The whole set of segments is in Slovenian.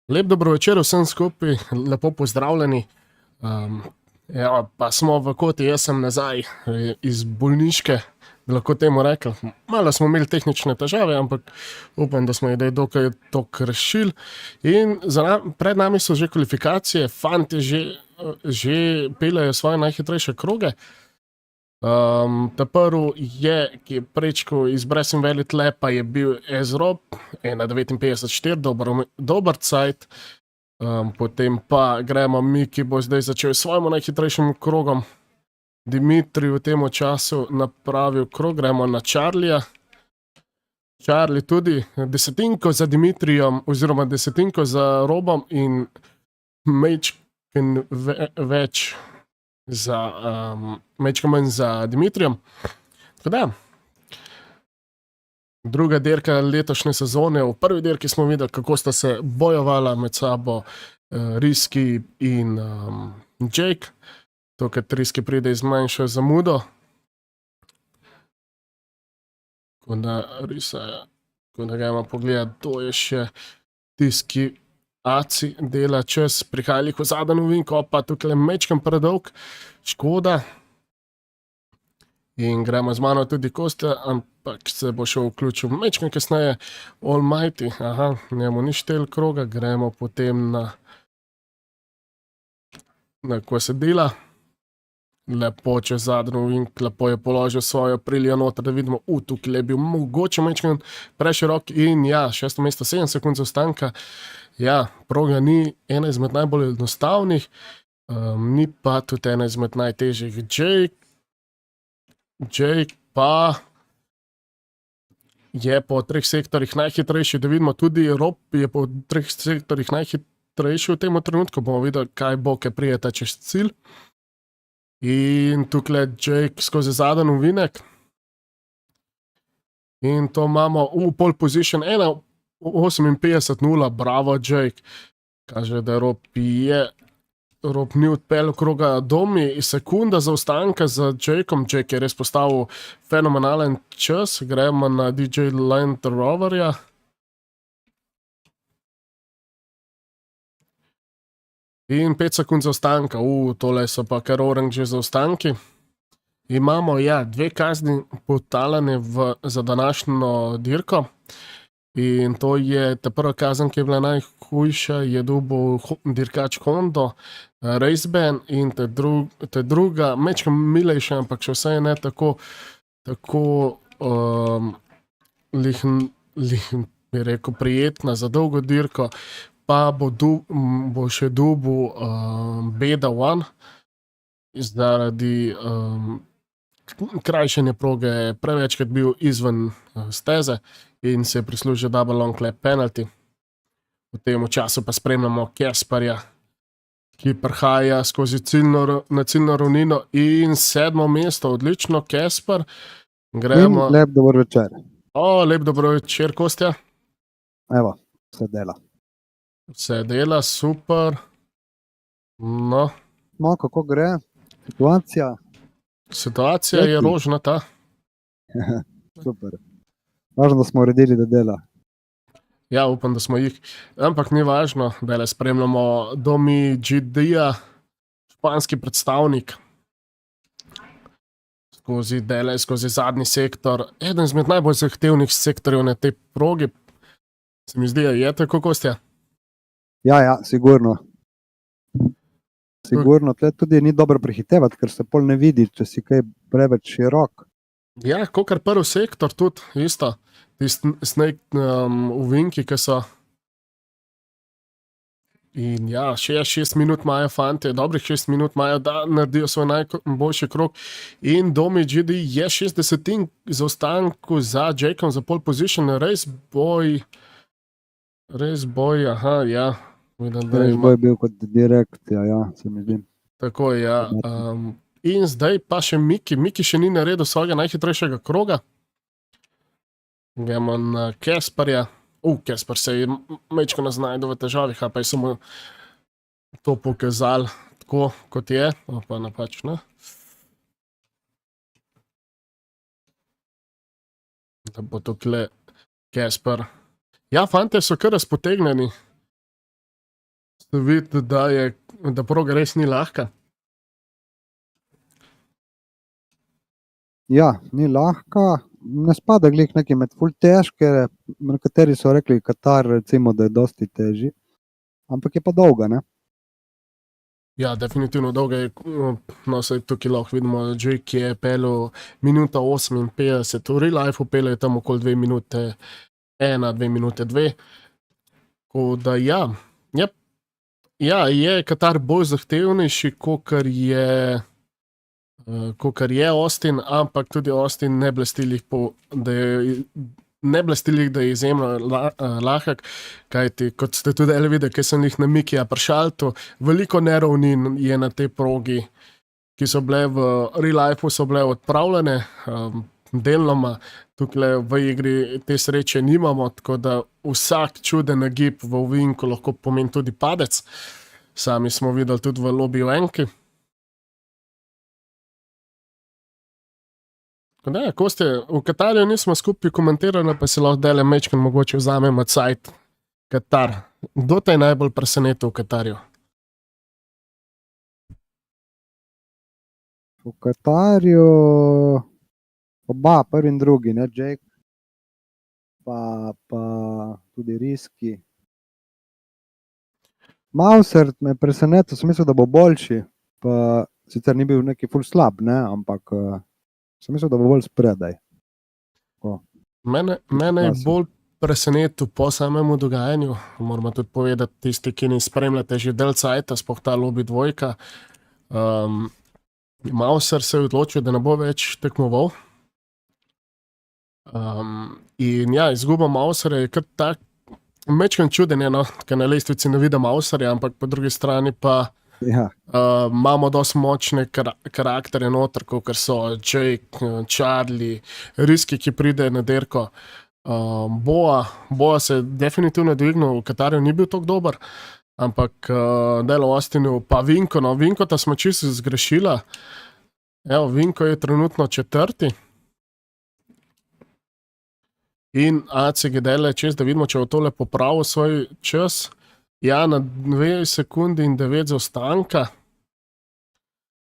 Lep dobro večer vsem skupaj, lepo pozdravljeni. Ja, pa smo v koti, jaz sem nazaj iz bolniške, bi lahko temu rekel. Malo smo imeli tehnične težave, ampak upam, da smo jih dokaj tok rešili. In pred nami so že kvalifikacije, fanti že peljejo svoje najhitrejše kroge. Ta prvi je, ki je prečkal iz Bresim Valley tle, pa je bil Ezrob, 1,59,4, dober cajt. Potem pa gremo mi, ki bo zdaj začel s svojim najhitrejšim krogom. Dimitrij v tem času napravil krog, gremo na Charlija. Charlie tudi desetinko za Dimitrijem, oziroma desetinko za Robom in več mečko manj za Dimitrijem. Tako da, druga dirka letošnje sezone. V prvi dirki smo videli, kako sta se bojovala med sabo Risky in Jake. Tokrat Risky pride iz manjšo zamudo. Tako da gremo pogledati, to je še tiski Aci dela čas, prihajali v zadnji novinko, pa tukaj mečkam predolg, škoda. In gremo z mano tudi Kostja, ampak se bo še vključil mečkam kasneje. Almighty, njemu ni štel kroga, gremo potem na ko se dela. Lepo čez zadnji novink, lepo je položil svojo Aprilio noter, da vidimo, tukaj je bil mogoče mečkam preširok in ja, 6. mesto, 7 sekund zaostanka. Ja, proga ni ena izmed najbolj enostavnih, ni pa tudi ena izmed najtežjih. Jake pa je po 3 sektorjih najhitrejši, da vidimo tudi Rob je po 3 sektorjih najhitrejši v tem trenutku, bomo videli, kaj bo, kaj prijeta čez cilj. In tukaj Jake skozi zadnji novinek. In to imamo v pole position 1:58:0, bravo Jake. Kaže, da Rob ni odpeljal kroga Domi, sekunda zaostanka za Jakeom. Jake je res postavil fenomenalen čas, gremo na DJ Land Roverja. In 5 sekund zaostanka, tole so pa kar orange zaostanki. Imamo, ja, 2 kazni potalane za današnjo dirko. In to je ta prva kazen, ki je bila najhujša, je dobil dirkač Hondo, Raceban, in ta druga, mečkam milejša, ampak še vse je ne tako bi rekel, prijetna za dolgo dirko, pa bo še dobil Beda One zaradi krajšanja proge, prevečkrat bil izven steze in se je prislužil double long lap penalty. V tem času pa spremljamo Kasparja, ki prihaja skozi na ciljno ravnino in 7. mesto, odlično, Kaspar. Gremo. Lep dober večer. Lep dobro večer, Kostja. Evo, se dela. Se dela, super. No, kako gre? Situacija? Situacija je rožnata. Super. Važno, da smo uredili, da dela. Ja, upam, da smo jih. Ampak ni važno, da le spremljamo Domi GD-ja, španski predstavnik. Skozi zadnji sektor. Eden izmed najbolj zahtevnih sektorjev na tej progi. Se mi zdi, je tako, Kostja? Ja, sigurno. Sigurno, tle tudi ni dobro prehitevati, ker se pol ne vidi, če si kaj preveč širok. Ja, kakor prvi sektor tudi, isto. Tisti snake uvinki, ki so. In ja, še 6 minut imajo fante, dobrih 6 minut imajo, da naredijo svoj najboljši krog. In Domi GD je 60 zaostanku za Jakeom za pole position, res boj, ja. Res boj bil kot direkt, ja, se mi zdi. Tako, ja. In zdaj pa še Miki. Miki še ni naredil svojega najhitrejšega kroga. Gremo na Kasparja. Kaspar se je mečko znašel v težavih, pa je samo to pokazal tako, kot je. Pa napačno. Da bo tukaj Kaspar. Ja, fante so kar razpotegnjeni. vidi, da proga res ni lahka. Ja, ni lahka, ne spada glih neki med ful težke, nekateri so rekli Katar, recimo, da je dosti težji, ampak je pa dolga, ne? Ja, definitivno dolga je, no se tukaj lahko vidimo, Jake je pelil minuta 58, v real life pelil je tam okoli 2 minute 1, 2 minute 2. Tako da ja, je Katar bolj zahtevnejši, kakor je Austin, ampak tudi Austin ne blesti lih da je izjemno lahek, kajti kot ste tudi videli, ker sem jih na Mikija pršaltu, veliko neravnin je na tej progi, ki so bile v real life so bile odpravljene, deloma, tukaj v igri te sreče nimamo, tako da vsak čuden nagib v ovinku lahko pomeni tudi padec. Sami smo videli tudi v lobiju enki. Ne, ko ste v Katarju nismo skupaj komentirali, pa se lahko dele mečken mogoče vzamemo cajt Katar. Kdo te je najbolj presenetil v Katarju? V Katarju oba, prvi in drugi, ne, Jake, pa tudi Riski. Mausert me je presenetil, sem mislil, da bo boljši, pa sicer ni bil neki ful slab, ne, ampak sem mislil, da bo bolj spredaj. Mene je bolj presenetil po samemu dogajanju, moramo tudi povedati tisti, ki ne spremljate že del cajta, sploh ta lobby dvojka. Mauser se je odločil, da ne bo več tekmoval. In ja, izguba Mauserja je kar tak, mečken čuden je, no, ker na lestvici ne vidim Mauserja, ampak po drugi strani pa Ja, imamo dosti močne karakterje noter, kot so Jake, Charlie, Riski, ki pride na dirko. Boa se je definitivno dvignil, v Katarju ni bil tako dober, ampak delo Austinu, pa Vinko, no, Vinkota smo čisto zgrešila. Evo, Vinko je trenutno 4. In ACG dele čez, da vidimo, če bo tole popravil svoj čas. Ja, na 2 sekundi in 9 zaostanka.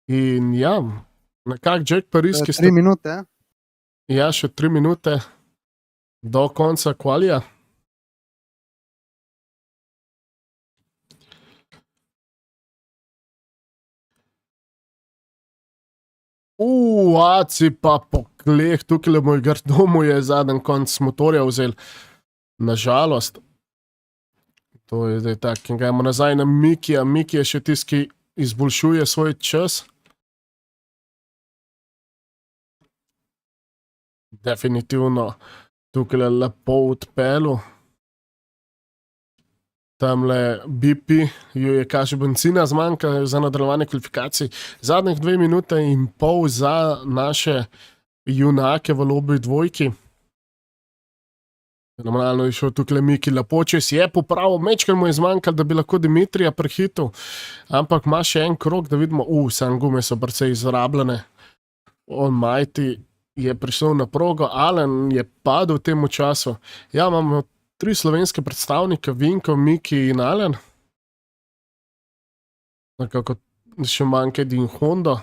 In ja, nekako Jake pa Riski 3 minute. Ja, še 3 minute do konca kvalija. Aci pa po kleh, tukaj moj grdomu je zadnji konc motorja vzel. Nažalost. To je zdaj tak, in gremo nazaj na Mikija. Miki je še tisti, ki izboljšuje svoj čas. Definitivno tukaj lepo odpelu. Tamle BP ju je kaže benzina zmanjka za nadaljevanje kvalifikacij. Zadnjih 2 minute in pol za naše junake v lobby dvojki. Fenomenalno je šel tukaj Miki lepo čez, je popravil, mečkaj mu je zmanjkalo, da bi lahko Dimitrija prehitil, ampak ima še en krog, da vidimo, sam gume so precej izrabljene. Almighty je prišel na progo, Alen je padel v tem času. Ja, imamo 3 slovenske predstavnike, Vinko, Miki in Alen. Nekako še manjka Din Hondo,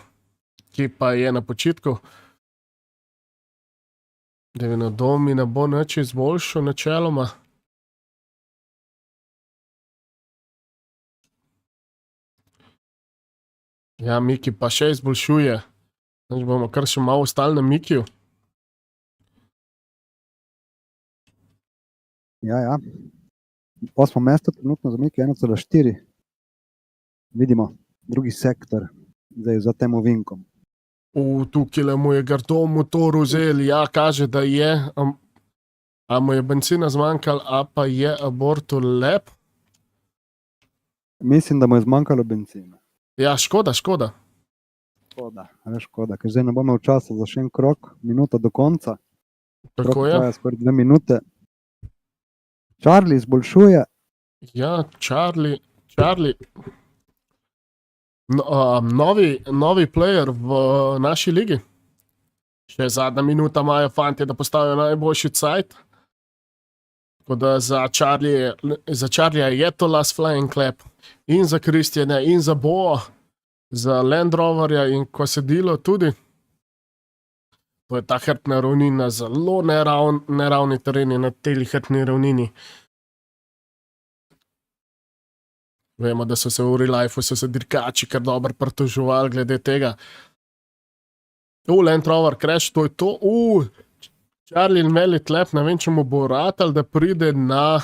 ki pa je na počitku. Devino Domi ne bo nič izboljšal načeloma. Ja, Miki pa še izboljšuje. Znači bomo kar še malo ostali na Mikiju. Ja. 8. mesto trenutno za Miki 1,4. Vidimo, drugi sektor, zdaj za tem ovinkom. Tukaj mu je grdo motor vzel, ja, kaže, da je, a mu je benzina zmanjkalo, a pa je abortu lep. Mislim, da mu je zmanjkalo benzina. Ja, škoda. Škoda, ker zdaj ne bomo v času za še en krok, minuta do konca. Tako je. Traja skoraj 2 minute. Charlie izboljšuje. Ja, Charlie. Novi player v naši ligi. Še zadnja minuta imajo fanti, da postavijo najboljši cajt. Tako da za Charlieja je to last flying clap. in za Kristjana, in za Boa, za Land Roverja in Kosedilo tudi. To je ta hrbtna ravnina, zelo neravni tereni na tej hrbtni ravnini. Vemo, da so se v real lifeu dirkači kar dobro pritoževali glede tega. Land Rover Crash, to je to. Charlie in Meli tlep, ne vem, če mu bo ratal, da pride na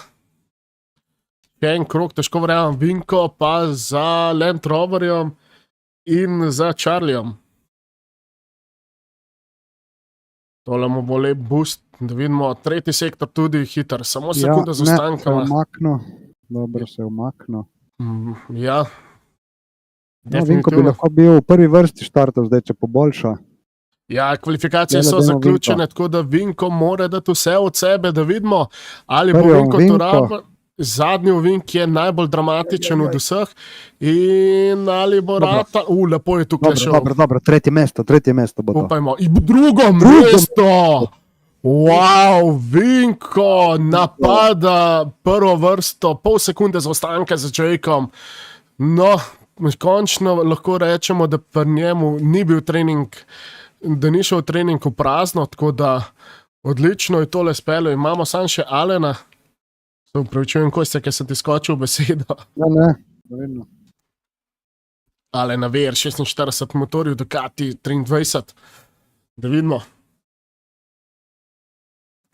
še en krog, težko verjamem, Vinko pa za Land Roverjem in za Charliejem. Tole mu bo lep boost, da vidimo, tretji sektor tudi hiter, samo sekunda z ostankama. Dobro se je umaknil. Ja, Vinko bi lahko bil v prvi vrsti štartov, zdaj če poboljša. Ja, kvalifikacije so zaključene, tako da Vinko mora dati vse od sebe, da vidimo, ali bo Vinko to rabil. Zadnji ovink je najbolj dramatičen od vseh in ali bo rata... lepo je tukaj šel. Dobro, tretje mesto bo to. Upajmo. In drugo mesto! Wow, Vinko napada prvo vrsto, pol sekunde zaostanka za Jakeom. No, končno lahko rečemo, da pri njemu ni bil trening, da ni šel trening v prazno, tako da odlično je tole spelo. Imamo samo še Alena. Se upravičujem, Kostja, ker sem ti skočil v besedo. Ne, vedno. Alena VR 46 motorjev, Ducati 23. Da vidimo.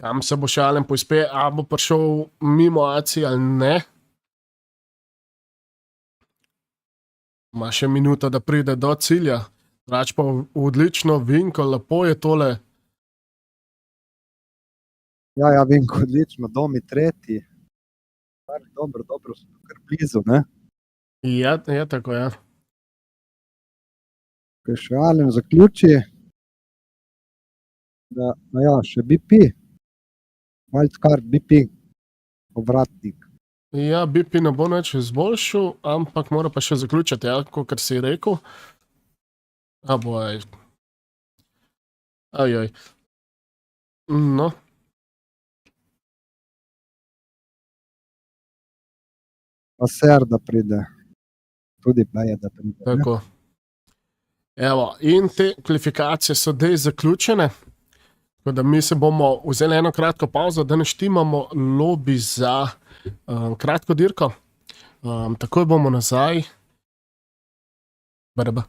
Kam se bo še Alen poizpe, a bo prišel mimo Aci ali ne. Ima še minuto, da pride do cilja. Rač pa odlično, Vinko, lepo je tole. Ja, Vinko, odlično, Domi tretji. Dobro, so kar blizu, ne? Ja, je tako, ja. Kaj še Alen zaključi. Ja, še BP. Wildcard BP, obratnik. Ja, BP ne bo nič izboljšal, ampak mora pa še zaključiti, ja, kot si rekel. Boj. Ajoj. No. Pa Serda pride. Tudi Beje, da pride. Tako. Evo, in te kvalifikacije so zdaj zaključene. Tako da mi se bomo vzeli eno kratko pauzo, da naštimamo lobi za kratko dirko. Takoj bomo nazaj. BRB.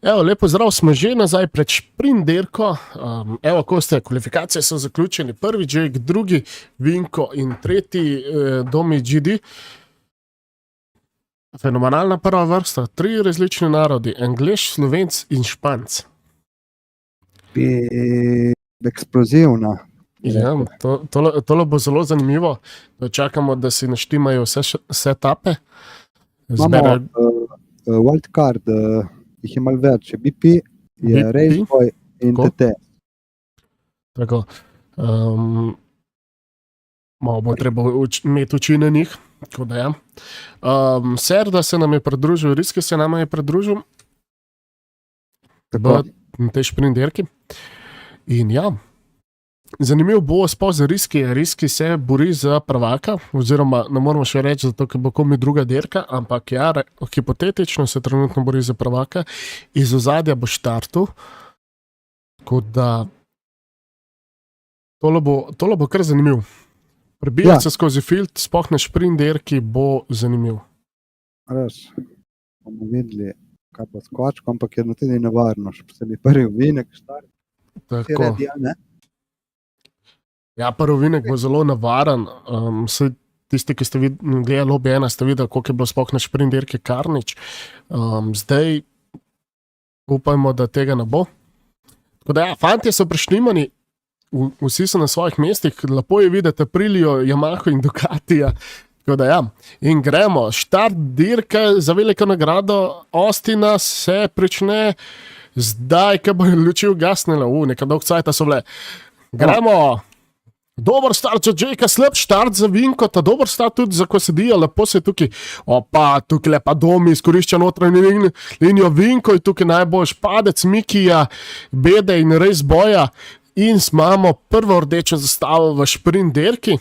Evo, lepo zdrav, smo že nazaj pred sprint dirko. Evo, ko ste, kvalifikacije so zaključene, prvi Jake, drugi Vinko in tretji Domi GD. Fenomenalna prva vrsta, 3 različni narodi, Anglež, Slovenc in Španc. Eksplozivna. Ja, tole bo zelo zanimivo, da čakamo, da si naštimajo vse etape. Imamo wildcard, jih je malo več, je BP, je BP, Raceboy in tako. TT. Tako. Malo bo treba imeti oči na njih, tako da ja. Serda se nam je pridružil, Riski se nam je pridružil Tako. na tej sprint dirki. In ja, zanimiv bo sploh za Riski. Riski se bori za prvaka, oziroma ne moramo še reči, zato ker bo komi druga dirka, ampak ja, hipotetično se trenutno bori za prvaka. Iz ozadja bo štartu, tako da tole bo kar zanimiv. Prebijati se skozi field, sploh na sprint dirki bo zanimiv. Res, bomo videli, kaj bo s kočko, ampak je tudi nevarno, še posebej prvi ovinek štart. Tako. Ja, prvi ovinek bo zelo nevaren. Tisti, ki ste gledali lobby 1, ste videli, koliko je bilo sploh na sprint dirki Karnič. Zdaj upajmo, da tega ne bo. Tako da ja, fantje so prešlimani, vsi so na svojih mestih, lepo je videti Aprilio, Yamaha in Ducatija. Tako da ja, in gremo, štart dirke za veliko nagrado Austina se prične zdaj, ko bo luči ugasnila, nekaj dolg cajta so bile. Gremo, dober start za Jakea, slab start za Vinko, ta dober start tudi za Kosedija, lepo se tukaj, tukaj lepa Domi izkorišča notranjo linijo, Vinko je tukaj najboljš padec Mikija, Bede in Raceboya. In imamo prvo rdečo zastavo v sprint dirki.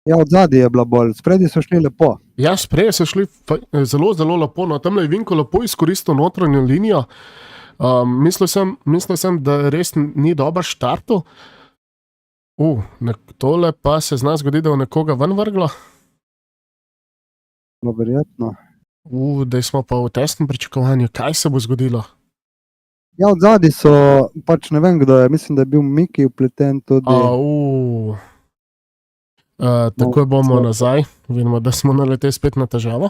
Ja, od zadnje je bila bolj, spredi so šli lepo. Ja, spredi so šli zelo, zelo lepo, no tam je Vinko lepo izkoristil notranjo linijo. Mislil sem, da res ni dober štartu. Tole pa se zna zgoditi, da je nekoga ven vrglo. No, verjetno. Da smo pa v tesnem pričakovanju, kaj se bo zgodilo. Ja, od zadnje so, pač ne vem kdo je, mislim, da je bil Miki vpleten tudi. Takoj bomo nazaj, vidimo, da smo naleteli spet na težavo.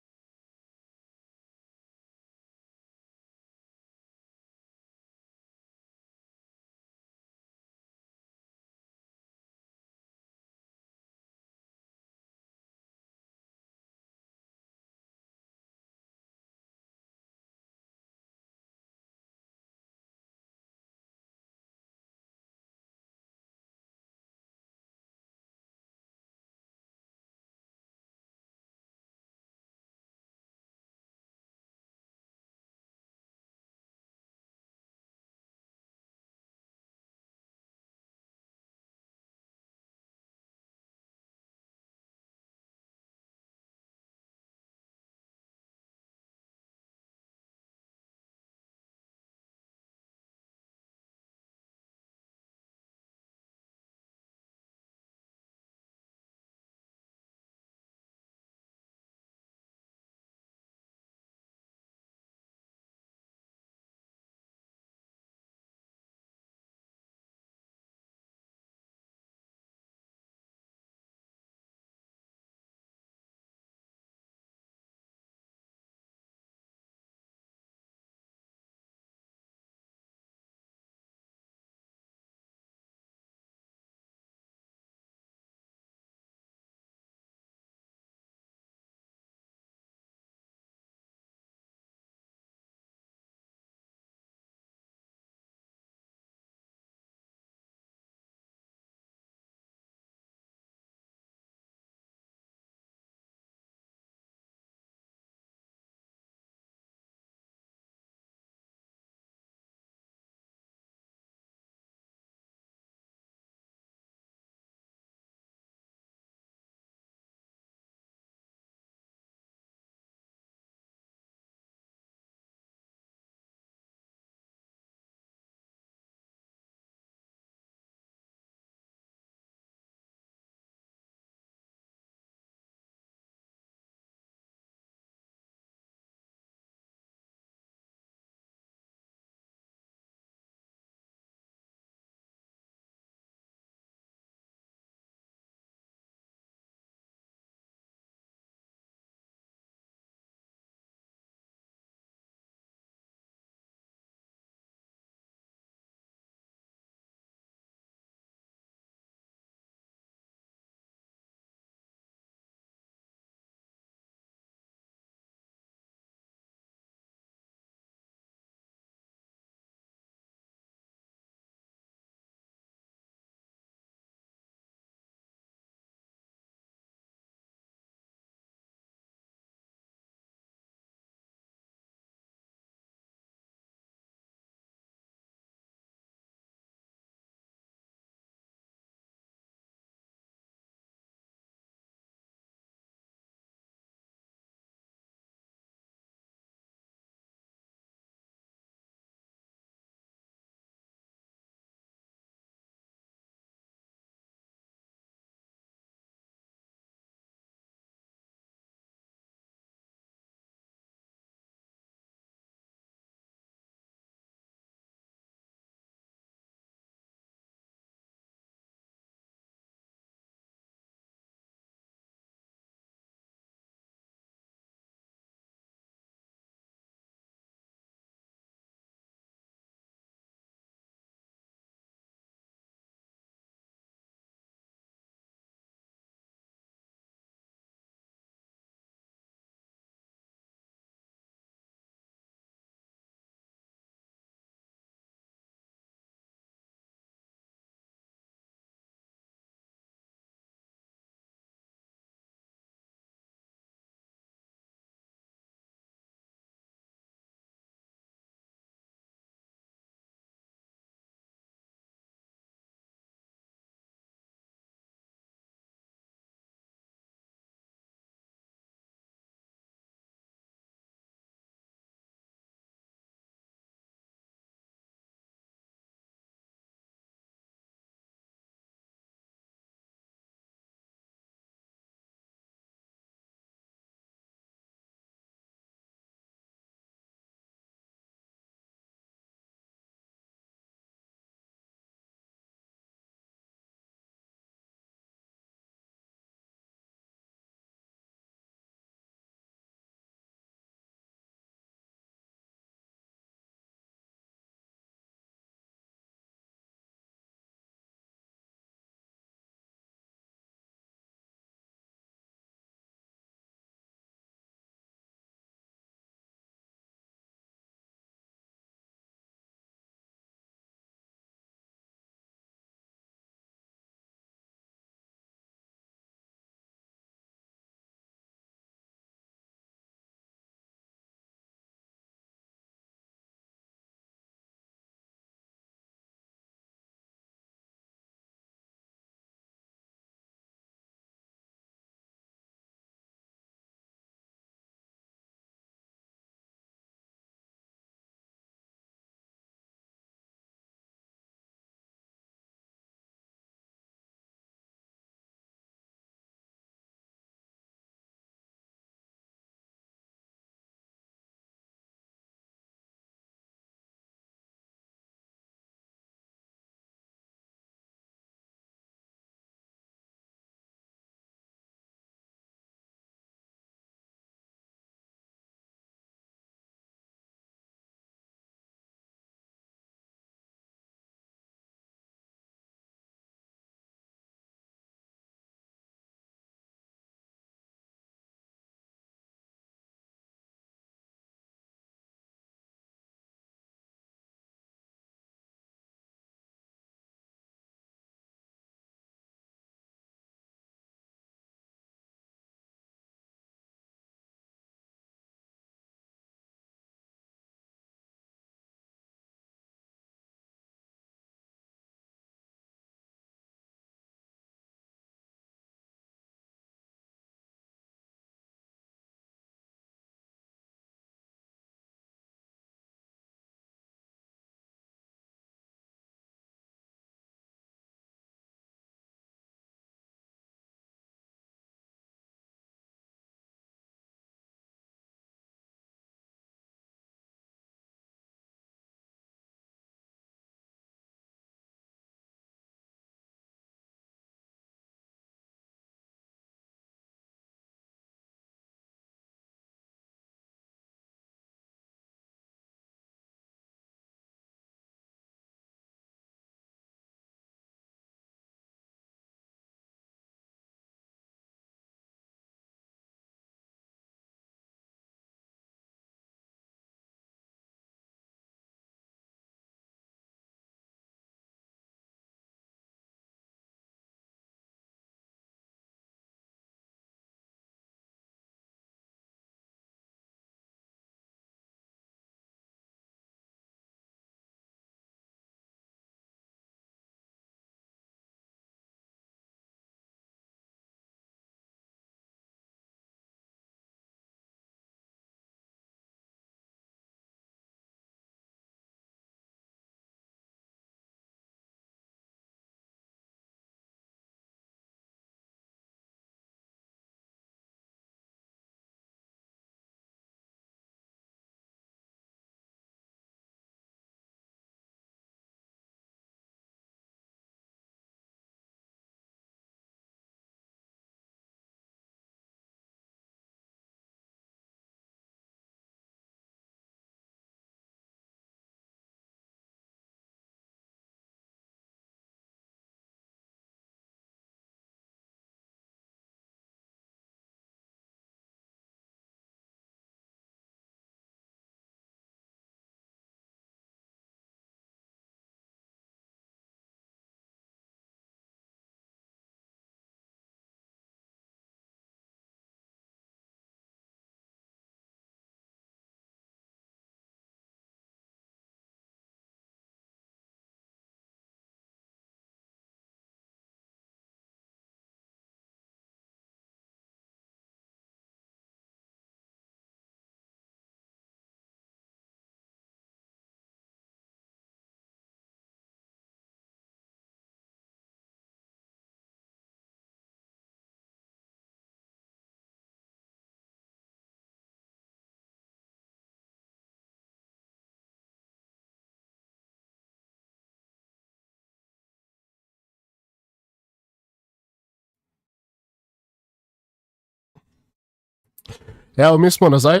Evo, mi smo nazaj,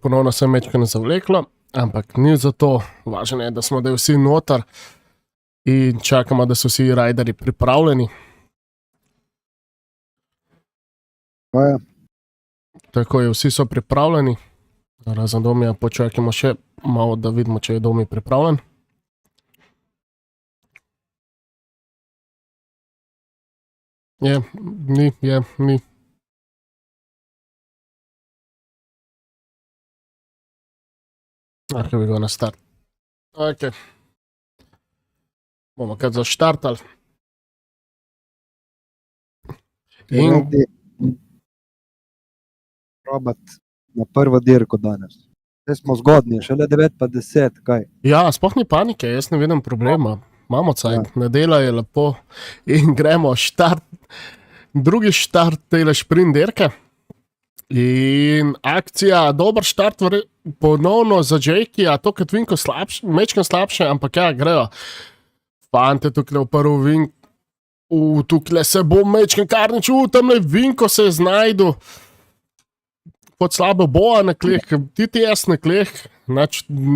ponovno se je mečkano zavleklo, ampak ni za to, važno je, da smo da vsi noter in čakamo, da so vsi rajderji pripravljeni. Pa je, Tako je, vsi so pripravljeni. Razen Domija, počakajmo še malo, da vidimo, če je Domi pripravljen. Ni. Here we go na start. Ok. Bomo kar zaštartali. In radi probati na prvo dirko danes. Zdaj smo zgodni, šele 9 pa 10, kaj? ja, sploh ni panike, jaz ne vidim problema. Imamo cajt, nedela je lepo in gremo štart, drugi štart tele šprint dirke. In akcija, dober štart, ponovno za Jakeyja, to kot Vinko mečkam slabše, ampak ja, grejo. Fante tukaj v prvi Vink, tukaj se bo mečkam karnič, tamle Vinko se je znajdu. Pod slabo boja na kleh, TTS na kleh,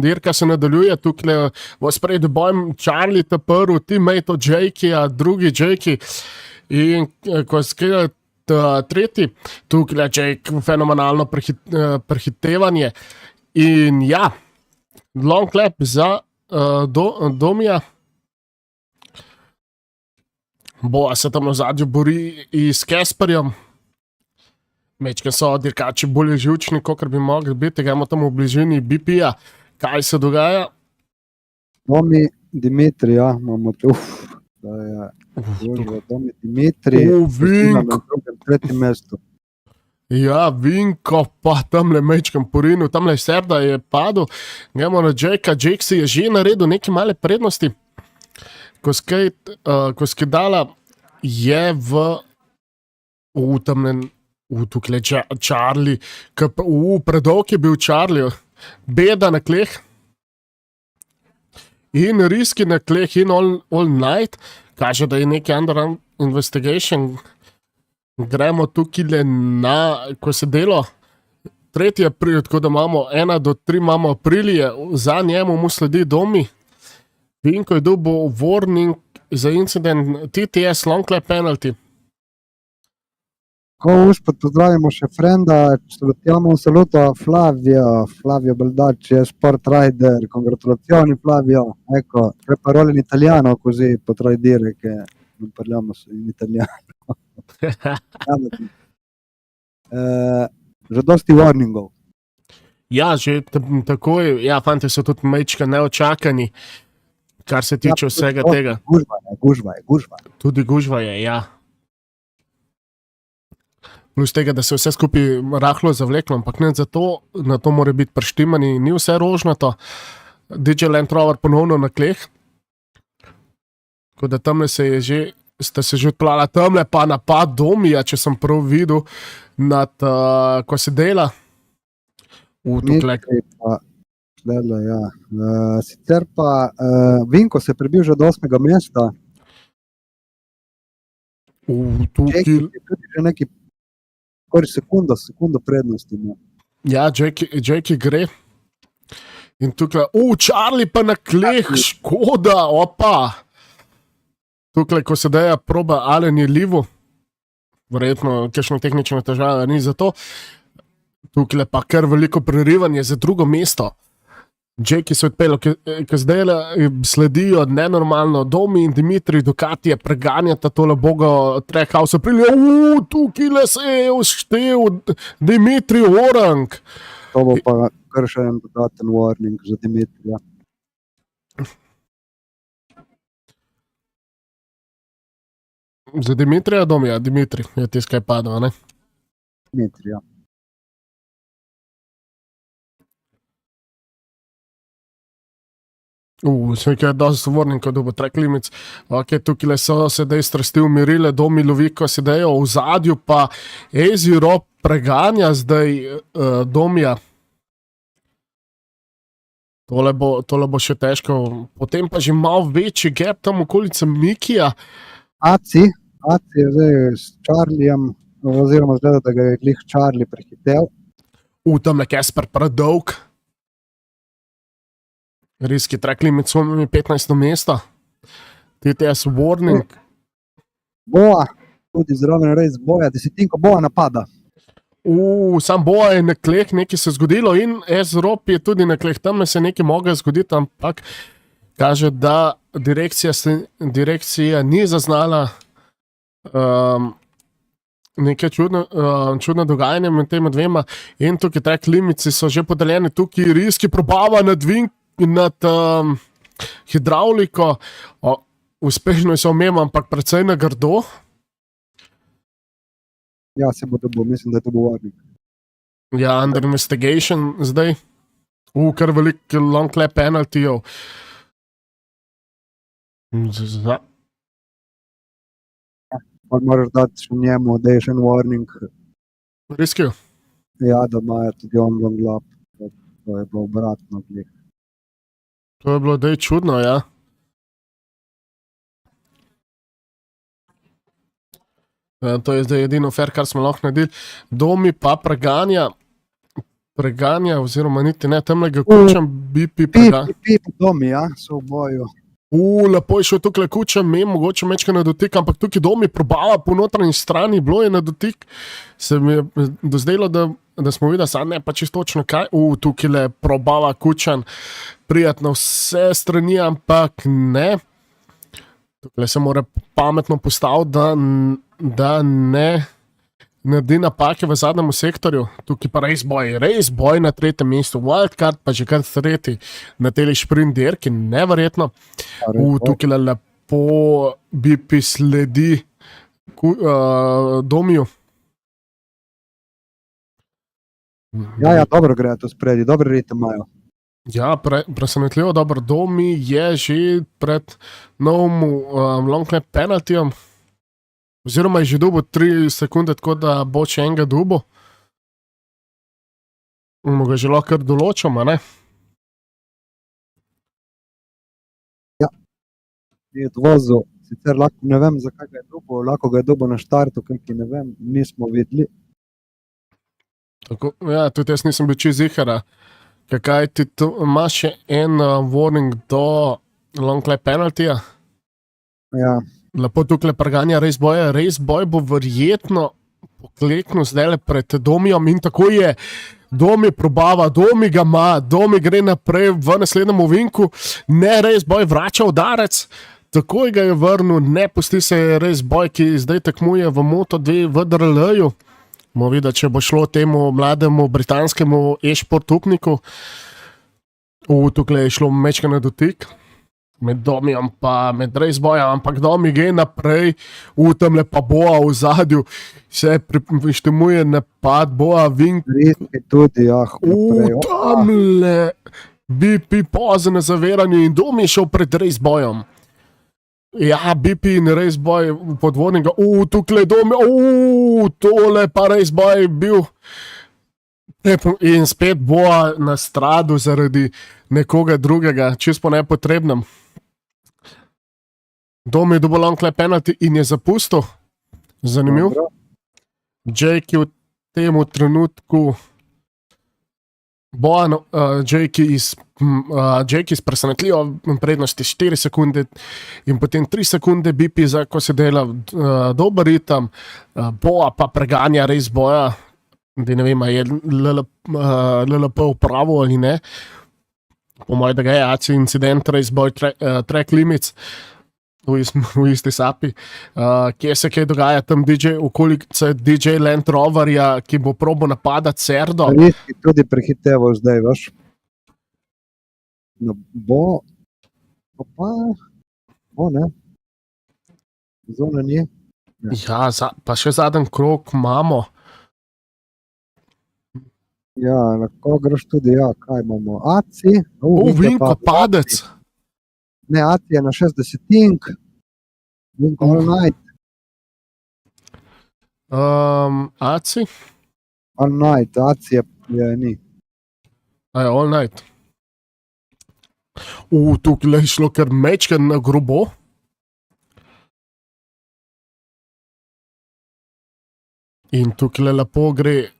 dirka se nadaljuje, tukaj v spredu bojem Charlie ta prvi, teammate od Jakeyja, drugi Jakey in ko je skredo tretji, tukaj Jake fenomenalno prehitevanje in ja, long lap za Domija. Boja se tam na zadnju bori s Casperjem. Mečke so dirkači bolj živčni, kot bi mogli biti, gremo tam v bližini BP-ja. Kaj se dogaja? Domi Dimitri, ja, imamo tu. Domi Dimitri, Vink. na drugem, tretjem mestu. Ja, Vinko pa tamle mečkam porinu, tamle Serda je padel. Gremo na Jakeyja, Jake si je že naredil neke male prednosti. Ko skidala je v tamle tukaj Charlie, predolg je bil Charlie, Beda na kleh in Riski na kleh in all night, kaže, da je neki under investigation. Gremo tukaj ko se delo, 3. april, tako da imamo 1 do 3 imamo aprilije, za njemu mu sledi Domi. Vinko je dobil warning za incident TTS long lap penalty. Ko uspet pozdravimo še frenda, salutiamo un saluto a Flavio Baldacci, sport rider, congratulazioni Flavio, ecco, 3 parole in italiano così potrai dire che non parliamo in italiano. Že dosti warningov. Ja, že takoj, ja, fanti so tudi mečka neočakani, kar se tiče vsega tega. Gužva je. Tudi gužva je, ja. Plus tega, da se vse skupaj rahlo zavleklo, ampak ne zato, na to mora biti preštimani, ni vse rožnato. DJ Land Rover ponovno na kleh. Tako da tamle sta se že odplala, tamle pa napad Domija, če sem prav videl, ko se dela. Ja. Sicer pa Vinko se je prebil že do 8. mesta. Tukaj Je tudi že neki sekundo prednosti. Ne? ja, Jakey gre. In tukaj, Charlie pa na kleh, škoda, opa. Tukaj, ko se daje proba Alen je livo, verjetno kakšne tehnične težave ni za to. Tukaj pa kar veliko prerivanje za drugo mesto. Jakey se odpelo, ki zdaj sledijo nenormalno, Domi in Dimitri Ducatije preganjata tole bogo trackhouse, prilijo, tukaj se je vštel Dimitri Orang. To bo pa kar še en dodaten warning za Dimitrija. Za Dimitrija Domija, Dimitri je tiskaj padel, ne? Dimitrija. Se je dosti warning, ko dobo track limits. Ok, tukaj so sedaj strasti umirile, Domi lovi, ko se dajo v zadju, pa Easy Rob preganja zdaj Domija. Tole bo še težko. Potem pa že malo večji gap tam okolice Mikija. Aci je zdaj s Charliejem, oziroma zgleda, da ga je glih Charlie prehitev. Tam je Casper predolg. Riski track limit so mi 15 mesto. TTS warning. Boa, tudi zraven res boja, desetinko boja napada. Sam boja je na kleh, nekaj se je zgodilo in S-Rop je tudi na kleh, tam se nekaj moglo zgoditi, ampak kaže, da direkcija ni zaznala nekaj čudno dogajanje med tema dvema in tukaj track limiti so že podeljeni, tukaj riski probava nad hidravliko, uspešno se omema, ampak precej na grdo. Ja, se bo dobil, mislim, da je to bo warning. Ja, under investigation zdaj. Kar veliko long lap penaltyjev. Pa moraš dati še njemu, da je še en warning. Riskijo. Ja, da imajo tudi on long lap. To je bilo obratno. To je bilo dej čudno, ja. To je zdaj edino fair, kar smo lahko naredili. Domi pa preganja, oziroma niti ne, temlega kučem, BP preganja. Pip, Domi, ja, so v boju. Lepo je šel tukaj kučem, mogoče mečka na dotik, ampak tukaj Domi probava po notranji strani, bilo je na dotik. Se mi je dozdelo, da smo videli, sad ne pa čisto točno kaj. Tukaj le probava kučen, prijatno vse strani, ampak ne. Tukaj se mora pametno postaviti, da ne naredi napake v zadnjem sektorju. Tukaj pa res boj na tretjem mestu. Wildcard pa že kar tretji na teli šprint dirki, neverjetno. Tukaj lepo BP sledi Domiju. Ja, dobro gre to spredi, dobre ritem imajo. Ja, presenetljivo dobro. Domi je že pred novim long lap penaltyjem, oziroma je že dobil 3 sekunde, tako da bo še enega dobil. Ga že lahko kar določimo, ne? Ja, je odvozil, sicer lahko ne vem, zakaj ga je dobil, lahko ga je dobil na štartu, kakaj ne vem, nismo videli. Tako, ja, tudi jaz nisem bil čisto zihara. Kaj ti tu imaš še en warning do long lap penaltyja? Ja. Lepo tukaj preganja res boj bo verjetno pokleknil zdaj pred Domijom in tako je. Domi probava, Domi ga ima, Domi gre naprej v naslednjem ovinku, ne res boj vrača udarec, takoj ga je vrnil, ne pusti se res boj, ki zdaj tekmuje v Moto2 v DRL-ju. Bomo videli, če bo šlo temu mlademu britanskemu e-šport upniku. Tukaj je šlo mečka na dotik. Med Domijom pa med res bojem, ampak Domi gre naprej. Tamle pa boa v zadju. Se prištemuje napad, boa vink. Riski tudi, ja. Tamle BP pozne zaviranje in Domi je šel pred res bojem. Ja, BP in res boj podvodnega. Tukaj Domi, tole pa res boj bil. In spet boa na stradu zaradi nekoga drugega, čisto nepotrebnem. Domi je dobil long lap penalty in je zapustil. Zanimiv. Jake v temu trenutku Jake iz presenetljivo prednosti 4 sekunde in potem 3 sekunde BP, ko se dela dober ritem, boa pa preganja res boja, da ne vem, je LLP upravo ali ne. Po mojem, da ga je AC incident, res boj track limits v isti sapi. Kje se kaj dogaja tam okolice DJ Land Roverja, ki bo probo napadati Cerdo. Riski tudi prehitevo zdaj, veš. No, bo ne. Zona ni. Ja, pa še zadnji krog imamo. Ja, lahko greš tudi, ja, kaj imamo? Aci. Vinko padec. Ne, Aci je na 60-ink. Vinko all night. Aci? All night, Aci je ni. All night. Tukaj je šlo kar mečke na grobo. In tukaj lepo gre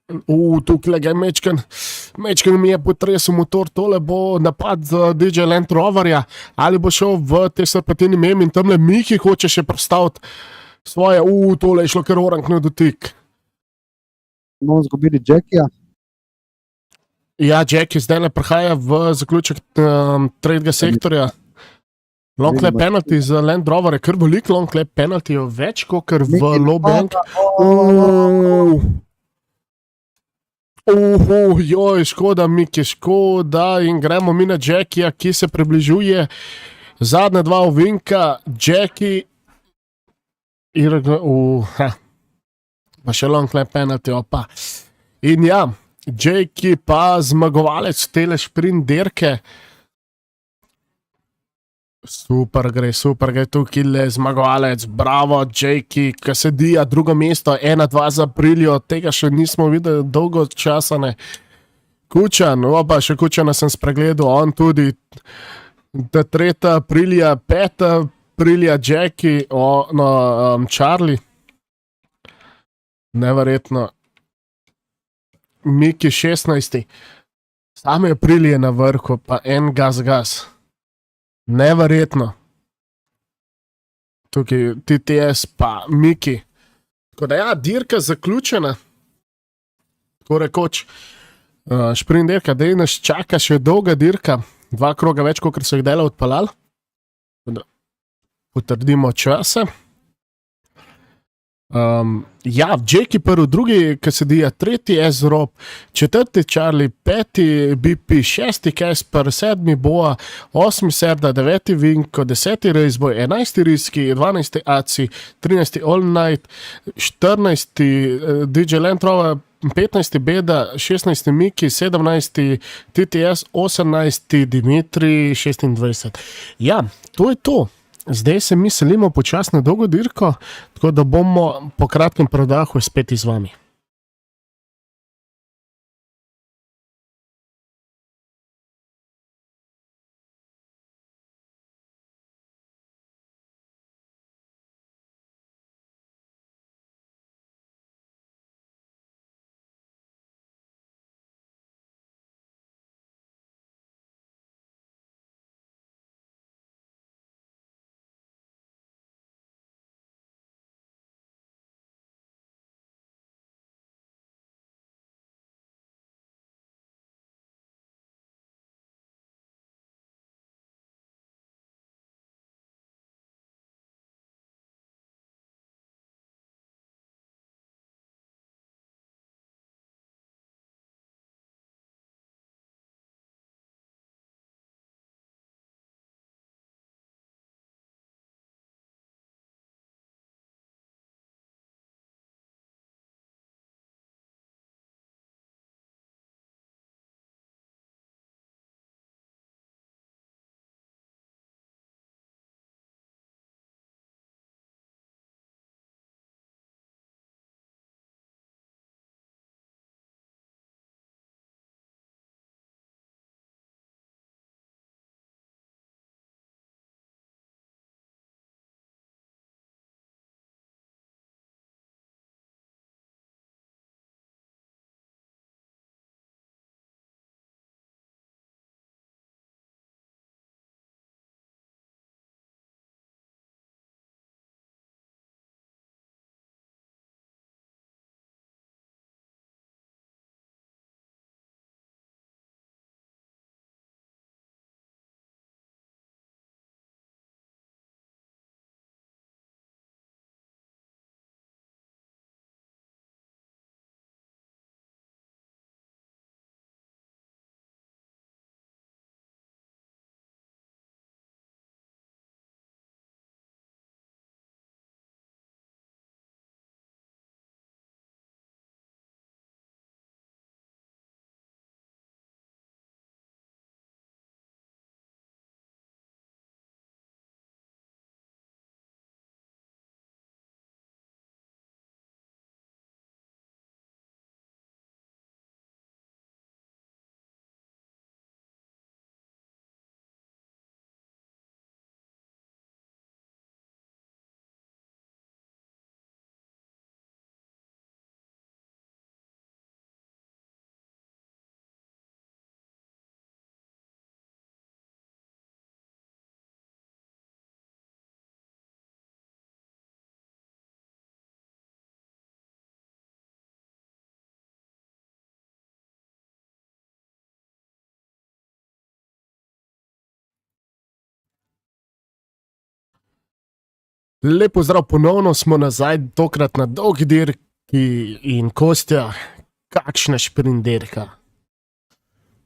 Tukaj ga je mečken mi je potresel motor, tole bo napad za DJ Land Roverja, ali bo šel v te serpentini mem in tamle Miki hoče še predstaviti svoje, tole je šlo kar orang na dotik. Bomo zgubili Jackija. Ja, Jackie zdaj ne prihaja v zaključek tretjega sektorja. Long lap penalty za Land Rover je kar veliko long lap penalty, več kot kar v low bank. Joj, škoda, Miki, škoda in gremo mi na Jackija, ki se približuje. Zadnja dva ovinka, Jackie pa še long lap penalty, opa. In ja, Jackie pa zmagovalec tele šprint dirke. Super gre tukaj le zmagovalec, bravo, Jackie, ki sedi, drugo mesto, 1-2 za Aprilio, tega še nismo videli dolgo časa, ne. Kučan, še Kučana sem spregledal, on tudi, 3. Aprilija, 5. Aprilija, Jackie, Charlie, neverjetno, Miki 16. Same Aprilije na vrhu, pa en gas. Neverjetno. Tukaj TTS pa Miki. Tako da ja, dirka zaključena. Tako rekoč, šprint dirka, da nas čaka še dolga dirka. 2 kroga več, kot so jih dela odpeljali. Potrdimo čase. Ja, Jackie prvi, drugi, ki sedi, 3. S-Rob, 4. Charlie, 5. BP, 6. Casper, 7. Boa, 8. Serda, 9. Vinko, 10. Raceboy, 11. Riski, 12. Aci, 13. All Night, 14. DJ Land Rover, 15. Beda, 16. Miki, 17. TTS, 18. Dimitri, 26. Ja, to je to. Zdaj se mi selimo počasno dolgo dirko, tako da bomo po kratkem predahu spet z vami. Lepo zdrav, ponovno smo nazaj, tokrat na dolgi dirki in Kostja, kakšna šprinterka.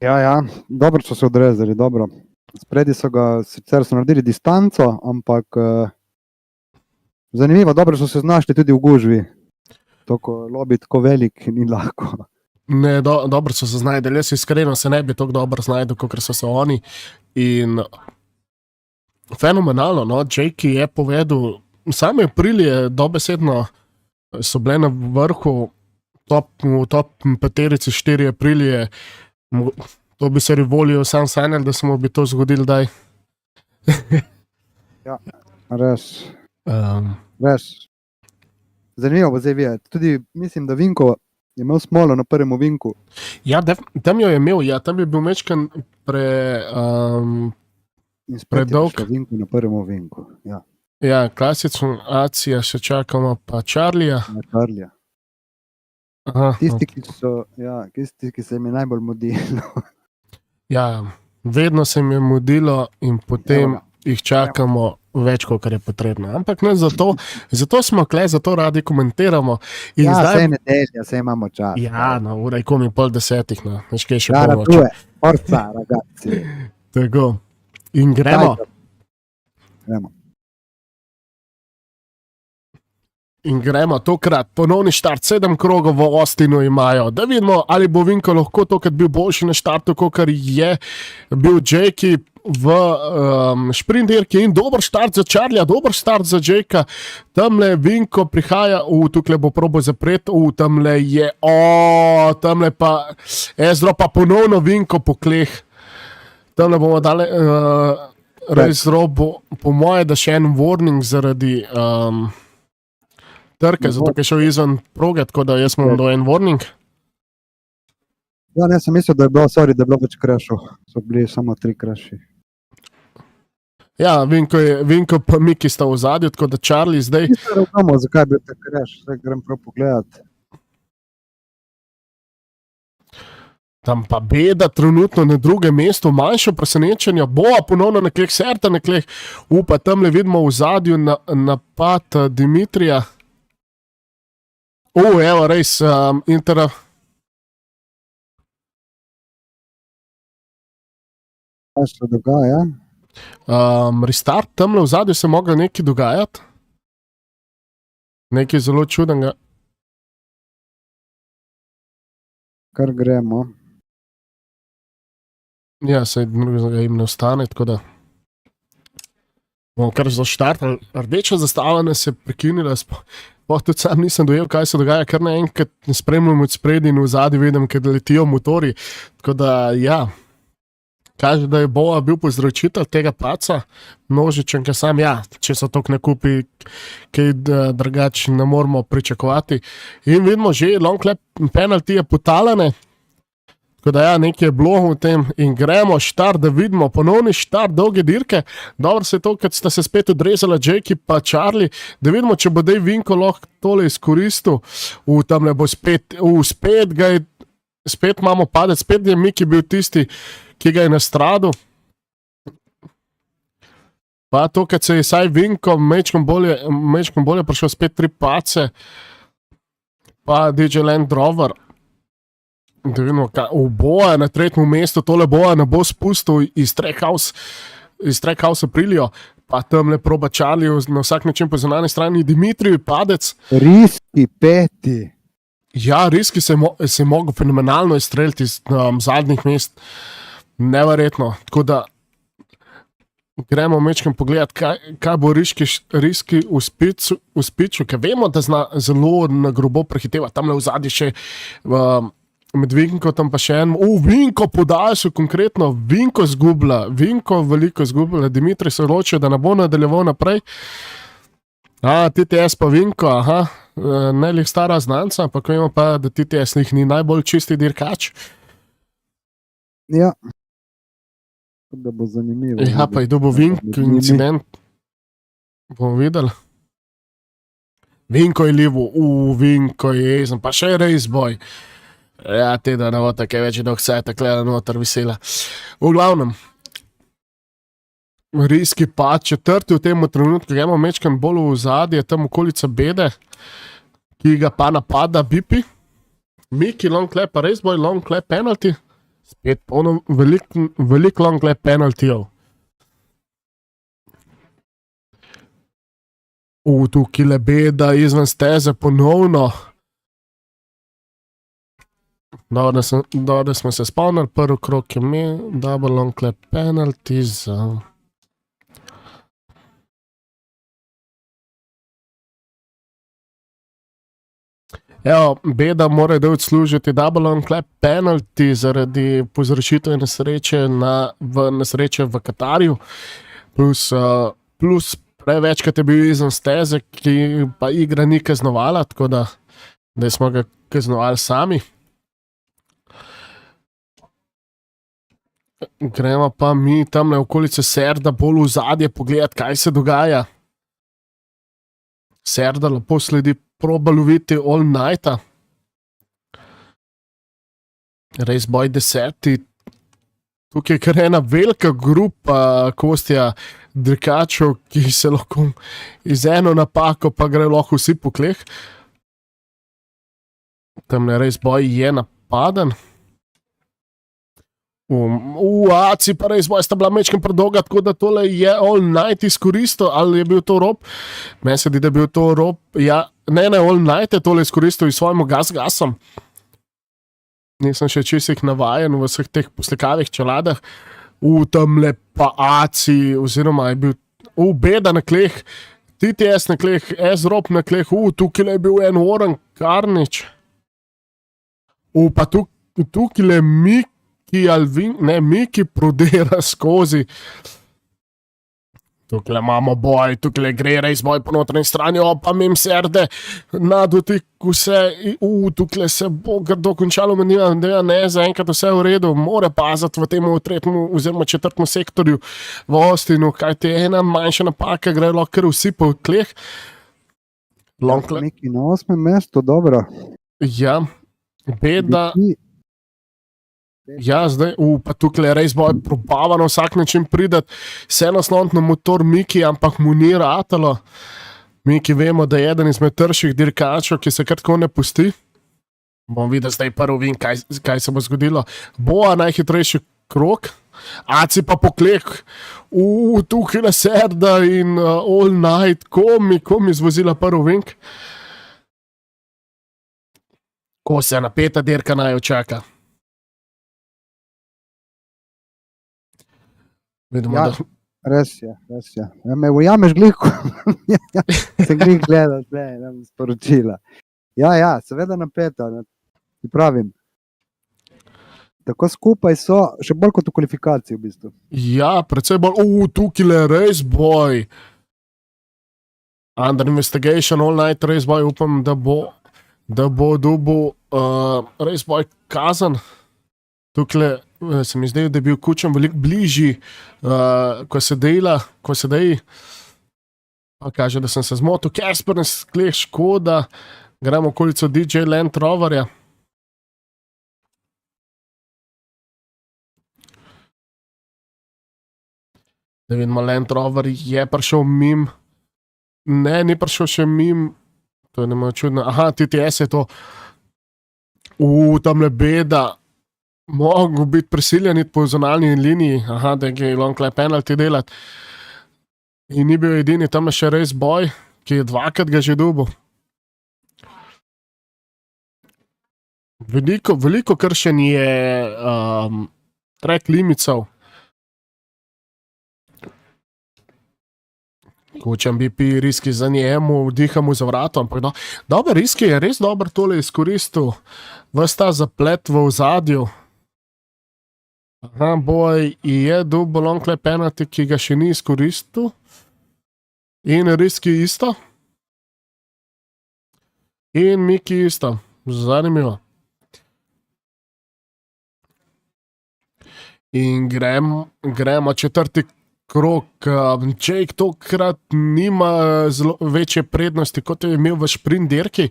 Ja, dobro so se odrezali, dobro. Spredi sicer so naredili distanco, ampak zanimivo, dobro so se znašli tudi v gužvi. Toko lobby tako velik ni lahko. Ne, dobro so se znajdeli, jaz iskreno se ne bi tako dobro znajdel, kot so se oni. In fenomenalno, no, Jakey je povedal, same Aprilije dobesedno so bile na vrhu, v top peterici 4 Aprilije, to bi se Rivolijo sam sanjal, da se mu bi to zgodilo, daj. Ja, res. Res. Zanimivo bo zdaj videti. Tudi mislim, da Vinko je imel smolo na prvem ovinku. Ja, tam jo je imel, ja, tam je bil mečkan predolg. Vinko na prvem ovinku, ja. Ja, klasična akcija, še čakamo pa Charlija. Charlija. Aha, tisti, ki se jim je najbolj mudilo. Ja, vedno se jim je mudilo in potem jih čakamo več, kot je potrebno. Ampak ne zato smo kle, zato radi komentiramo. In ja, zdaj, vse je nedelja, vse imamo čas. Ja, no, ura je komi 9:30, no, veš kaj še Ja, polnoč. tu je, forza, ragazzi. Tako. In gremo. Gremo. In gremo tokrat, ponovni štart, 7 krogov v Austinu imajo. Da vidimo, ali bo Vinko lahko tokrat bil boljši na štartu, kot je bil Jakey v šprinterki. In dober štart za Charlija, dober štart za Jakeyja. Tamle Vinko prihaja, tukaj bo probo zapret, tamle je, tamle pa, Ezra pa ponovno Vinko po kleh. Tamle bomo dali res robo, po moje, da še en warning zaradi trke, zato je šel izven proge, tako da jaz imam do en warning. Ja, ne, sem mislil, da je bilo več krešov. So bili samo 3 kreši. Ja, Vinko pa Miki sta v zadju, tako da Charlie zdaj... Nisem razumel, zakaj je bil ta kreš, zdaj grem prav pogledat. Tam pa Beda trenutno na drugem mestu, manjše presenečenje, bo ponovno na kleh, Serta na kleh, tamle vidimo v zadju napad Dimitrija. Evo, res, Kaj se dogaja? Restart, tamle v zadju se moglo nekaj dogajati. Nekaj zelo čudnega. Kar gremo. Ja, se jim ne ostane, tako da bomo kar zaštartali. Rdeča zastava nas je prekinila, tudi sam nisem dojel, kaj se dogaja, kar naenkrat spremljam od spredi in v zadnji vidim, kad letijo motori. Tako da, ja, kaže, da je Boa bil povzročitelj tega paca, množičen, ker sam, ja, če so tok ne kupi, kaj drugače ne moramo pričakovati. In vidimo že, long lap penalty je potalane, tako da ja, nekaj je bilo v tem in gremo štart, da vidimo ponovni štart dolge dirke. Dobro se je to, kad sta se spet odrezala Jakey pa Charlie, da vidimo, če bo dej Vinko lahko tole izkoristil. Tamle bo spet ga je, spet imamo padec, spet je Miki bil tisti, ki ga je nastradil. Pa to, kad se je saj Vinko mečkom bolje prišel spet 3 pace, pa DJ Land Rover. Da vidimo, Boa na 3. mestu, tole Boa ne bo spustil iz Trackhouse Aprilijo, pa tamle proba Charlie na vsak način po zunanji strani, Dimitrij padec. Riski 5. Ja, Riski se je mogel fenomenalno izstreliti iz zadnjih mest. Neverjetno, tako da gremo mečkam pogledat, kaj bo Riski v spiču, ker vemo, da zna zelo na grobo prehiteva. Tamle v zadnji še med Vinko, tam pa še en, Vinko podaljšal konkretno, Vinko zgubila, Vinko veliko zgubila, Dimitrij se odločil, da ne bo nadaljeval naprej. TTS pa Vinko, ne lih stara znanca, pa ko vemo pa, da TTS lih ni najbolj čisti dirkač. Ja. Da bo zanimivo. Ja, pa je dobil Vinko incident. Bomo videli. Vinko je livo, Vinko je jezen, pa še raceboy. Ja, teda ne bo tako več, dok se je takle noter vesela. V glavnem, Riski pa četrti v tem trenutku, gremo mečkam bolj v zadje, tam okolica Bede, ki ga pa napada Bipi. Miki long clap, pa res boj long clap penalty. Spet polno velik long clap penaltyjev. Tukaj le Beda izven steze ponovno. Dobro, smo se spomnili, prvi krok je imel, double long clap penalty za... Evo, Beda mora da odslužiti double long clap penalty zaradi povzročitve nesreče v Katarju, plus prevečkrat je bil izven steze, ki pa igra ni kaznovala, tako da smo ga kaznovali sami. Gremo pa mi tam na okolice Serda bolj v zadje pogledati, kaj se dogaja. Serda lepo sledi proba loviti All Nighta. Res boj 10. Tukaj je kar ena velika grupa Kostja drkačev, ki se lahko iz eno napako pa gre lahko vsi po kleh. Tam res boj je napaden. Aci pa res boj sta bila mečkem predolga, tako da tole je All Night izkoristil, ali je bil to rob? Meni se di, da je bil to rob. Ja, ne, All Night je tole izkoristil s svojim gasom. Nisem še čistih navajen v vseh teh poslikavih čeladah. Tamle pa Aci, oziroma je bil Beda na kleh, TTS na kleh, S-Rob na kleh, tukaj je bil en Warren Carnage. Pa tukaj je Miki prodira skozi. Tukaj imamo boj, tukaj gre res boj po notranji strani, pa mim Serde na dotik vse, tukaj se bo grdo končalo, menila, da ne, zaenkrat vse v redu, mora paziti v tem tretjem oziroma četrtem sektorju v Austinu, kajti ena manjša napaka, gre lahko kar vsi po kleh. Miki na 8. mestu, dobro. Ja, Beda... Ja, zdaj, pa tukaj je res boj probava na vsak način prideti, vse naslovno motor Miki, ampak mu ni ratalo. Miki vemo, da je eden izmed trših dirkačev, ki se kar tako ne pusti. Bom videl zdaj prvi vin, kaj se bo zgodilo. Boa najhitrejši krok, Aci pa poklek, tukaj je Serda in All Night, komi zvozila prvi vin. Ko se napeta dirka naj očaka. Vidimo, ja, da... res je. Ja, me ujameš gliko. Sem glik gledal, sporočila. Ja, seveda napeta, ti pravim. Tako skupaj so, še bolj kot v kvalifikaciji v bistvu. Ja, predvsej bolj, tukaj je res boj. Under investigation, All Night res boj, upam, da bo dobil res boj kazan. Tukaj se mi zdaj, da je bil Kučan veliko bližji, ko se deji. Pa kaže, da sem se zmotil. Kasper nas kleh, škoda. Gremo okolico DJ Land Roverja. Da vidimo, Land Rover je prišel mim. Ne, ni prišel še mim. To je nema čudno. Aha, TTS je to. Tamle Beda. Mogo biti prisiljen po zonalni liniji, da je long clap penalty delati. In ni bil edini, tam je še res boj, ki je dvakrat ga že dobil. Veliko kršenje track limitov. Kučem bi riski za njemu, vdihamo za vratom, ampak dober riski je res dober tole izkoristil. Ves ta zaplet v ozadju. Boj je dobil long clap penalty, ki ga še ni izkoristil. In riski isto. In Miki isto. Zanimivo. In gremo četrti krog. Jake tokrat nima večje prednosti, kot je imel v sprint dirki.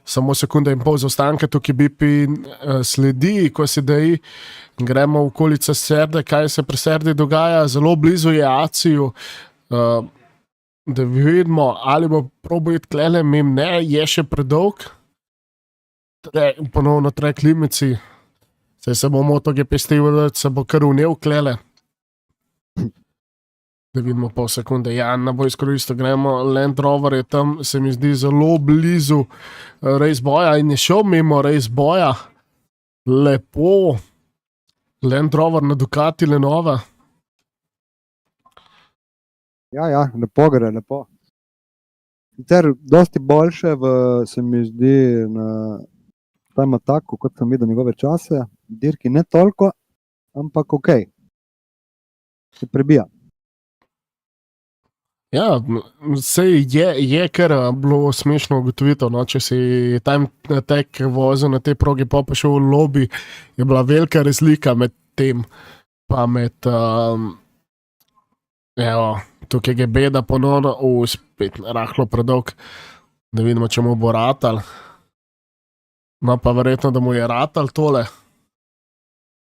samo sekunda in pol zaostanka, tukaj BP sledi, ko se deji, gremo v okolice Serde, kaj se pri Serdi dogaja, zelo blizu je Aciju, da vidimo, ali bo probojit klele, mim ne, je še predolg, ponovno trek limici, se bo MotoGP stivil, se bo kar vnev klele. Da vidimo pol sekunde, ja, ne bo izkoristil, gremo, Land Rover je tam, se mi zdi zelo blizu race boja in je šel mimo race boja, lepo, Land Rover na Ducati Lenova. Ja, lepo gre, lepo. Sicer dosti boljše se mi zdi na tem ataku, kot sem videl njegove čase, dirki ne toliko, ampak okej. Se prebija. Ja, sej je kar bilo smešno ugotovitev, no, če si time attack vozil na tej progi, pa šel v lobby, je bila velika razlika med tem, pa med tukaj je beda ponovno, spet rahlo predolg, da vidimo, če mu bo ratal. No, pa verjetno, da mu je ratal tole.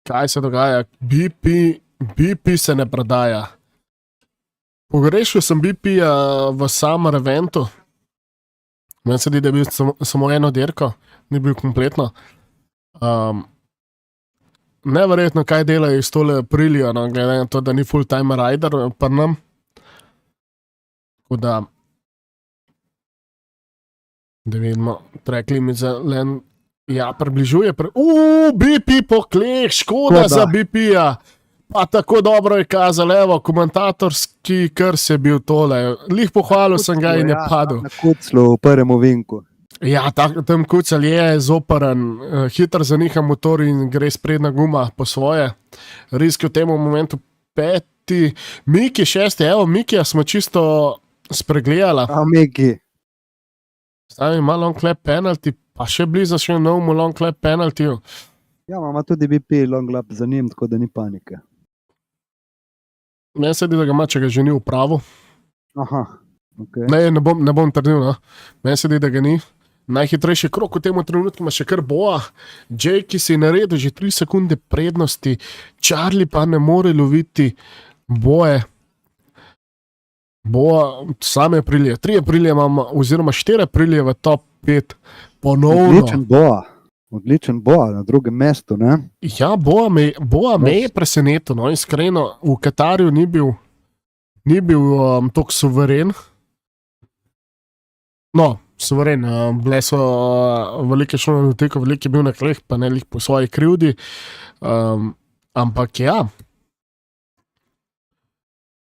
Kaj se dogaja? BP se ne predaja. Pogrešil sem BP-ja v Summer eventu. Meni se zdi, da je bil samo eno dirko, ni bil kompletno. Neverjetno, kaj delajo iz tole Aprilijo, no, glede na to, da ni full-time rider pri nam. Tako da vidimo, track limit za Len, ja, približuje. BP pokleh, škoda za BP-ja. Pa tako dobro je kazal, evo, komentatorski krs je bil tole. Lih pohvalil sem ga in je padel. Na kuclu v prvem ovinku. Ja, tam kucel je zoperen, hiter zaniha motor in gre sprednja guma po svoje. Riski v tem momentu 5. Miki 6. Evo, Mikija smo čisto spregledala. Miki. Stavi ima long lap penalty, pa še blizu še novemu long lap penaltyju. Ja, ima tudi BP long lap za njim, tako da ni panike. Meni se zdi, da ga ima, če ga že ni v pravu. Aha, ok. Ne bom trdil, no. Meni se zdi, da ga ni. Najhitrejši krok v tem trenutku ima še kar Boa. Jake si je naredil že 3 sekunde prednosti, Charlie pa ne more loviti Boje. Boa, same Aprilije, 3 Aprilije imamo, oziroma 4 Aprilije v top 5. Ponovno. Odličen Boa na drugem mestu, ne? Ja, Boa me je presenetil, no, iskreno, v Katarju ni bil toliko suveren. No, suveren, bile so velike šlo na doteko, veliko je bil na kleh, pa ne lih po svoji krivdi, ampak ja,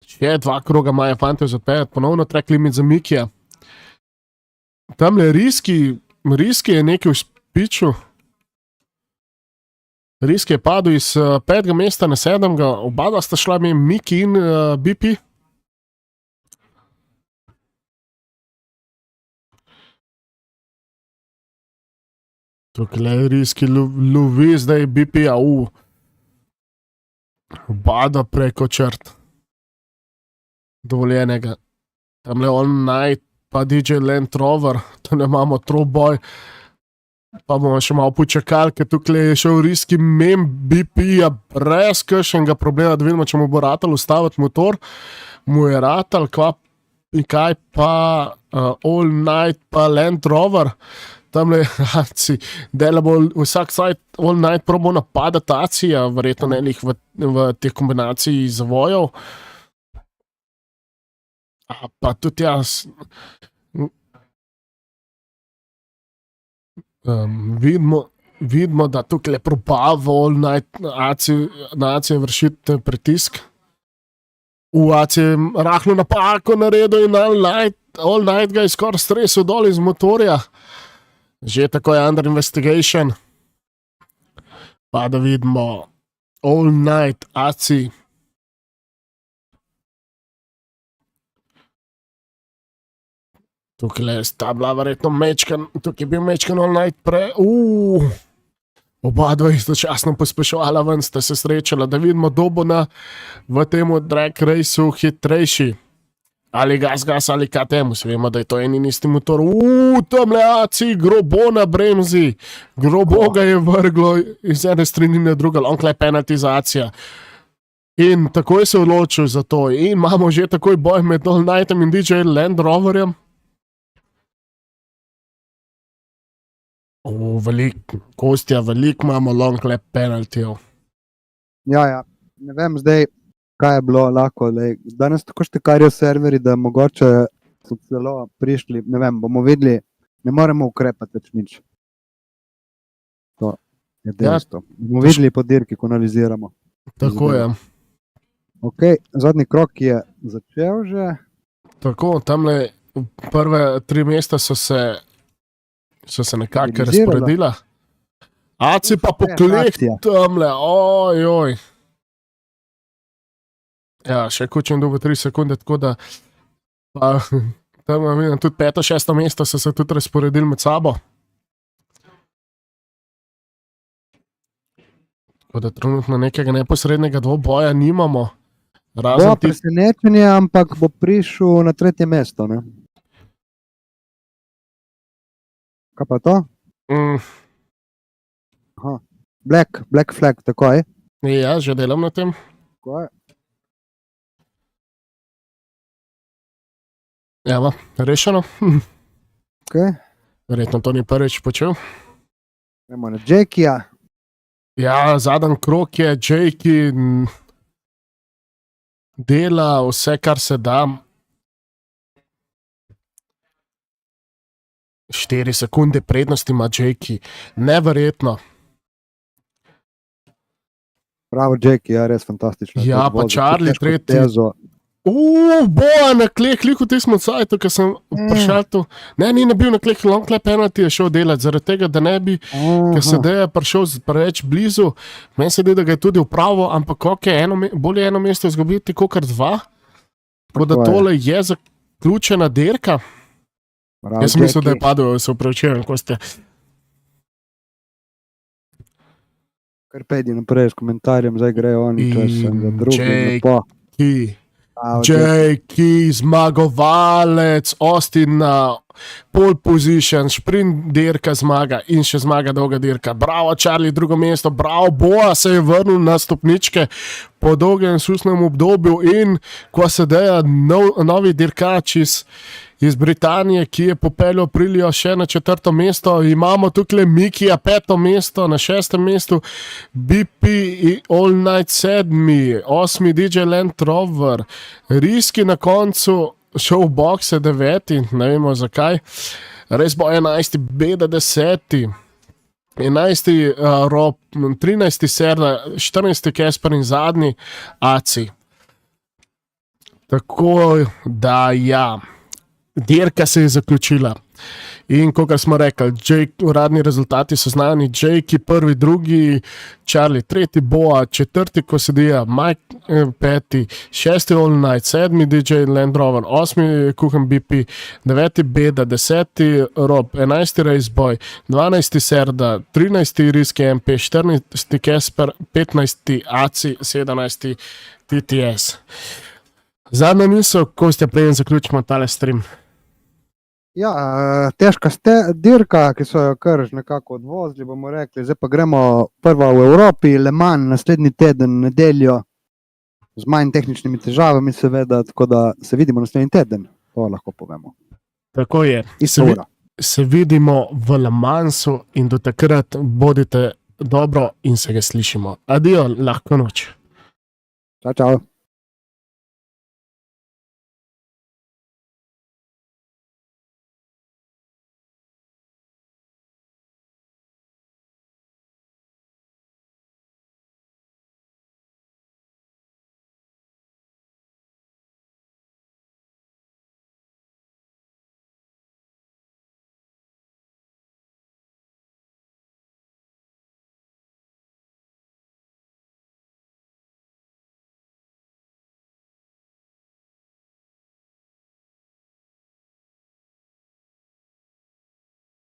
še 2 kroga imajo fante za odpeljati, ponovno track limit za Mikija. Tamle riski je nekaj v piču. Risk je padel iz 5. mesta na 7. Oba sta šla Miki in BP. Tukaj riski lovi zdaj BP, Oba preko črt. Dovoljenega. Tamle All Night pa DJ Land Rover, tam imamo troboj. Pa bomo še malo počakali, ker tukaj je šel riski BP-ja brez kakšnega problema, da vidimo, če mu bo ratal ustaviti motor. Mu je ratal, kaj pa All Night pa Land Rover. Tamle dela bo vsak sajt All Night probo napadati Acija, verjetno ne lih v teh kombinaciji zavojev. Pa tudi jaz. Vidimo, da tukaj probava All Night na Acijo vršiti pritisk. V Acijo rahlo napako naredil in All Night ga je skoraj stresel dol iz motorja. Že tako je under investigation. Pa da vidimo All Night Acijo. Tukaj sta bila verjetno mečkan, tukaj je bil mečkan All Night Oba dva istočasno pospeševala ven, sta se srečala, da vidimo, kdo bo v tem drag raceu hitrejši. ali gas, ali KTM, vsi vemo, da je to en in isti motor. Tam leaci, grobo na bremzi, grobo ga je vrglo iz ene strani na drugo, onkle penalizacija. In takoj se odločil za to. In imamo že takoj boj med All Nightom in DJ Land Roverjem. Kostja, veliko imamo long lap penaltijev. Ja, ne vem zdaj, kaj je bilo lahko. Danes tako štekarijo serveri, da mogoče so celo prišli, ne vem, bomo videli, ne moremo ukrepati več nič. To je dejstvo. Bomo videli po dirki, ko analiziramo. Tako je. Ok, zadnji krog je začel že. Tako, tamle prve 3 mesta so se nekako razporedila. Aci pa poklek tamle, ojoj. Ja, še Kučem dobil 3 sekunde, tako da pa, tam vidim, tudi 5. 6. mesto so se tudi razporedili med sabo. Tako da trenutno nekega neposrednega dvoboja nimamo. Bo presenečenje, ampak bo prišel na 3. mesto, ne? Kaj pa to? Aha. Black flag, tako je? Ja, že delam na tem. Tako je. Evo, rešeno. Okay. Verjetno to ni prvič počel. Gremo na Jakija. Ja, zadnji krog je Jakey dela vse, kar se da. 4 sekunde prednosti ima Jakey. Neverjetno. Bravo, Jakey, ja, res fantastično. Ja, pa Charlie tretji. Boja na kleh, liko tismo cajtu, ko sem prišel tu. Ne, ni bil na kleh, long lap penalty je šel delati, zaradi tega, da ne bi, ker se da je prišel preveč blizu. Meni se da ga je tudi upravo, ampak ok, bolje eno mesto izgubiti, kakor 2. Tako da tole je zaključena dirka. Jaz sem mislil, da je padel, se upravičujem, ko ste. Kar pejdi naprej s komentarjem, zdaj grejo oni, če sem za drugi. Jakey, zmagovalec, Austin na pole position, sprint dirka zmaga in še zmaga dolga dirka. Bravo, Charlie, drugo mesto, bravo, Boa se je vrnil na stopničke po dolgem susnem obdobju in ko se deja novi dirkač iz Britanije, ki je popeljal Aprilio še na 4. mesto. Imamo tukaj Mikija 5. mesto, na 6. mestu BP All Night 7. 8. DJ Land Rover, Riski na koncu šel v bokse 9. Ne vemo zakaj. Res bo 11. Beda 10. 11. Rob, 13. Serda, 14. Kesper in zadnji Aci. Tako da ja. Dirka se je zaključila in kot smo rekli, uradni rezultati so znani, Jakey 1., 2., Charlie 3., Boa 4., ko se dija Mike 5., 6. All Night, 7. DJ Land Rover, 8. Kuchen BP, 9. Beda, 10. Rob, 11. Raceboy, 12. Serda, 13. Riski MP, 14. Kesper, 15. Aci, 17. TTS. Zadnja misel, ko ste preden zaključimo tale stream. Ja, težka dirka, ki so jo kar nekako odvozili, bomo rekli. Zdaj pa gremo prva v Evropi, Le Mans, naslednji teden, nedeljo, z manj tehničnimi težavami seveda, tako da se vidimo naslednji teden, to lahko povemo. Tako je, se vidimo v Le Mansu in do takrat bodite dobro in se ga slišimo. Adijo, lahko noč. Čau, čau.